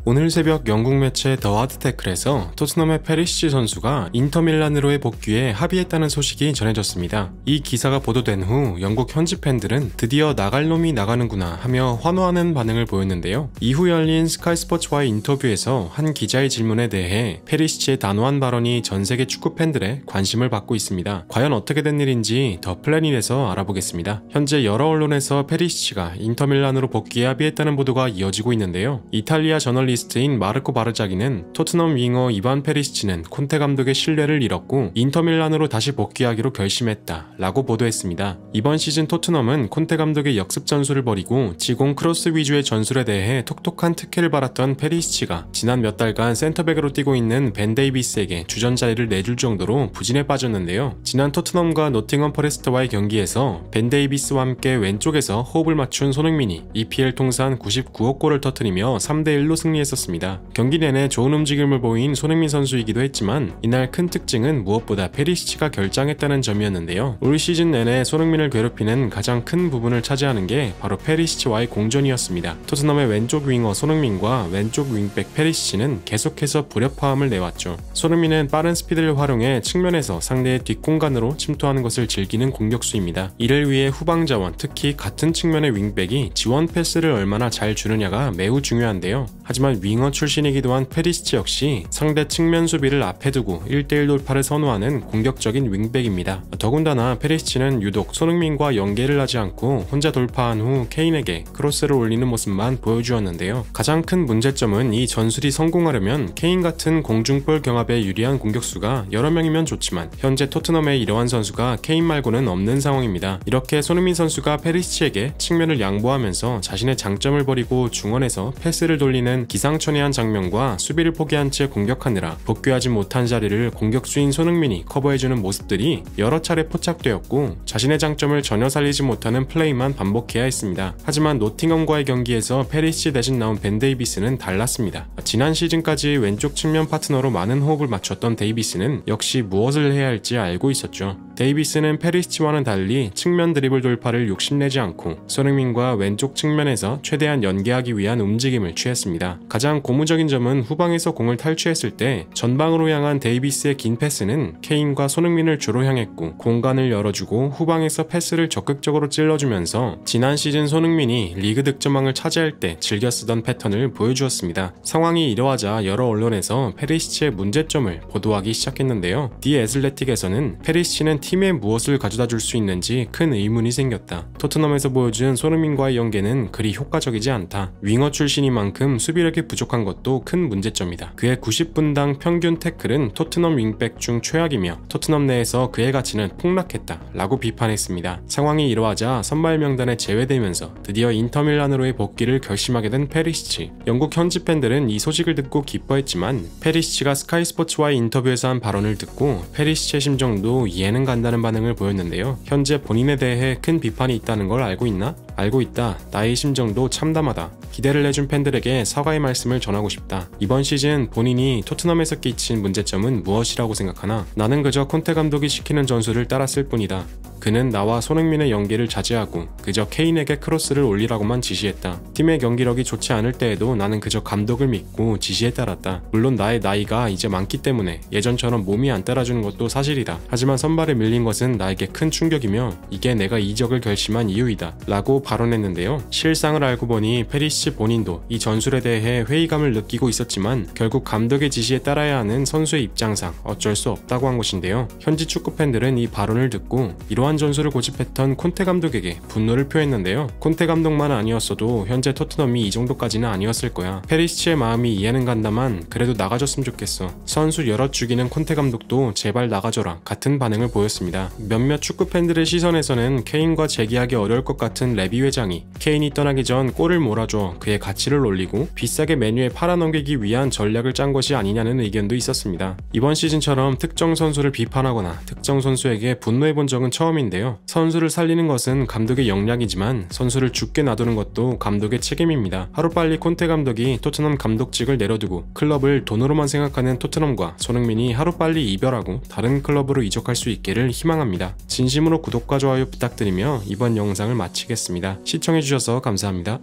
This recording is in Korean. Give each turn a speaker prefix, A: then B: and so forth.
A: 오늘 새벽 영국 매체 더 하드태클에서 토트넘의 페리시치 선수가 인터밀란으로의 복귀에 합의했다는 소식이 전해졌습니다. 이 기사가 보도된 후 영국 현지 팬들은 드디어 나갈 놈이 나가는구나 하며 환호하는 반응을 보였는데요. 이후 열린 스카이 스포츠와의 인터뷰에서 한 기자의 질문에 대해 페리시치의 단호한 발언이 전세계 축구 팬들의 관심을 받고 있습니다. 과연 어떻게 된 일인지 더 플래닛에서 알아보겠습니다. 현재 여러 언론에서 페리시치가 인터밀란으로 복귀에 합의했다는 보도가 이어지고 있는데요. 이탈리아 저널리스트인 마르코 바르자기는 토트넘 윙어 이반 페리시치는 콘테 감독의 신뢰를 잃었고 인터밀란으로 다시 복귀하기로 결심했다 라고 보도했습니다. 이번 시즌 토트넘은 콘테 감독의 역습 전술을 벌이고 지공 크로스 위주의 전술에 대해 톡톡한 특혜를 받았던 페리시치가 지난 몇 달간 센터백으로 뛰고 있는 벤 데이비스에게 주전 자리를 내줄 정도로 부진에 빠졌는데요. 지난 토트넘과 노팅엄 포레스트와의 경기에서 벤 데이비스와 함께 왼쪽에서 호흡을 맞춘 손흥민이 EPL 통산 99억 골을 터뜨리며 3대1로 승리했었습니다. 경기 내내 좋은 움직임을 보인 손흥민 선수이기도 했지만 이날 큰 특징은 무엇보다 페리시치가 결장했다는 점이었는데요. 올 시즌 내내 손흥민을 괴롭히는 가장 큰 부분을 차지하는 게 바로 페리시치와의 공존이었습니다. 토트넘의 왼쪽 윙어 손흥민과 왼쪽 윙백 페리시치는 계속해서 불협화음을 내왔죠. 손흥민은 빠른 스피드를 활용해 측면에서 상대의 뒷공간으로 침투하는 것을 즐기는 공격수입니다. 이를 위해 후방 자원, 특히 같은 측면의 윙백이 지원 패스를 얼마나 잘 주느냐가 매우 중요한데요. 하지만 윙어 출신이기도 한 페리시치 역시 상대 측면 수비를 앞에 두고 1대1 돌파를 선호하는 공격적인 윙백입니다. 더군다나 페리시치는 유독 손흥민과 연계를 하지 않고 혼자 돌파한 후 케인에게 크로스를 올리는 모습만 보여주었는데요. 가장 큰 문제점은 이 전술이 성공하려면 케인 같은 공중볼 경합에 유리한 공격수가 여러 명이면 좋지만 현재 토트넘에 이러한 선수가 케인 말고는 없는 상황입니다. 이렇게 손흥민 선수가 페리시치에게 측면을 양보하면서 자신의 장점을 버리고 중원에서 패스를 돌리는 기상천외한 장면과 수비를 포기한 채 공격하느라 복귀하지 못한 자리를 공격수인 손흥민이 커버해주는 모습들이 여러 차례 포착되었고 자신의 장점을 전혀 살리지 못하는 플레이만 반복해야 했습니다. 하지만 노팅엄과의 경기에서 페리시치 대신 나온 벤 데이비스는 달랐습니다. 지난 시즌까지 왼쪽 측면 파트너로 많은 호흡을 맞췄던 데이비스는 역시 무엇을 해야 할지 알고 있었죠. 데이비스는 페리시치와는 달리 측면 드리블 돌파를 욕심내지 않고 손흥민과 왼쪽 측면에서 최대한 연계하기 위한 움직임을 취했습니다. 가장 고무적인 점은 후방에서 공을 탈취했을 때 전방으로 향한 데이비스의 긴 패스는 케인과 손흥민을 주로 향했고 공간을 열어주고 후방에서 패스를 적극적으로 찔러주면서 지난 시즌 손흥민이 리그 득점왕을 차지할 때 즐겨 쓰던 패턴을 보여주었습니다. 상황이 이러하자 여러 언론에서 페리시치의 문제점을 보도하기 시작했는데요. 디 애슬레틱에서는 페리시치는 팀에 무엇을 가져다 줄 수 있는지 큰 의문이 생겼다. 토트넘에서 보여준 손흥민과의 연계는 그리 효과적이지 않다. 윙어 출신인 만큼 수비력이 부족한 것도 큰 문제점이다. 그의 90분당 평균 태클은 토트넘 윙백 중 최악이며 토트넘 내에서 그의 가치는 폭락했다 라고 비판했습니다. 상황이 이러하자 선발 명단에 제외되면서 드디어 인터밀란으로의 복귀를 결심하게 된 페리시치. 영국 현지 팬들은 이 소식을 듣고 기뻐했지만 페리시치가 스카이 스포츠와의 인터뷰에서 한 발언을 듣고 페리시치의 심정도 이해는 간다는 반응을 보였는데요. 현재 본인에 대해 큰 비판이 있다는 걸 알고 있나? 알고 있다. 나의 심정도 참담하다. 기대를 해준 팬들에게 사과의 말씀을 전하고 싶다. 이번 시즌 본인이 토트넘에서 끼친 문제점은 무엇이라고 생각하나? 나는 그저 콘테 감독이 시키는 전술을 따랐을 뿐이다. 그는 나와 손흥민의 연계를 자제하고 그저 케인에게 크로스를 올리라고만 지시했다. 팀의 경기력이 좋지 않을 때에도 나는 그저 감독을 믿고 지시에 따랐다. 물론 나의 나이가 이제 많기 때문에 예전처럼 몸이 안 따라주는 것도 사실이다. 하지만 선발에 밀린 것은 나에게 큰 충격이며 이게 내가 이적을 결심한 이유이다 라고 발언했는데요. 실상을 알고 보니 페리시치 본인도 이 전술에 대해 회의감을 느끼고 있었지만 결국 감독의 지시에 따라야 하는 선수의 입장상 어쩔 수 없다고 한 것인데요. 현지 축구 팬들은 이 발언을 듣고 이러한 전술을 고집했던 콘테 감독에게 분노를 표했는데요. 콘테 감독만 아니었어도 현재 토트넘이 이 정도까지는 아니었을 거야. 페리시치의 마음이 이해는 간다만 그래도 나가줬으면 좋겠어. 선수 여럿 죽이는 콘테 감독도 제발 나가줘라 같은 반응을 보였습니다. 몇몇 축구 팬들의 시선에서는 케인과 재계하기 어려울 것 같은 레비 회장이 케인이 떠나기 전 골을 몰아줘 그의 가치를 올리고 비싸게 메뉴에 팔아넘기기 위한 전략을 짠 것이 아니냐는 의견도 있었습니다. 이번 시즌처럼 특정 선수를 비판하거나 특정 선수에게 분노해본 적은 처음인데요. 선수를 살리는 것은 감독의 역량이지만 선수를 죽게 놔두는 것도 감독의 책임입니다. 하루빨리 콘테 감독이 토트넘 감독직을 내려두고 클럽을 돈으로만 생각하는 토트넘과 손흥민이 하루빨리 이별하고 다른 클럽으로 이적할 수 있기를 희망합니다. 진심으로 구독과 좋아요 부탁드리며 이번 영상을 마치겠습니다. 시청해주셔서 감사합니다.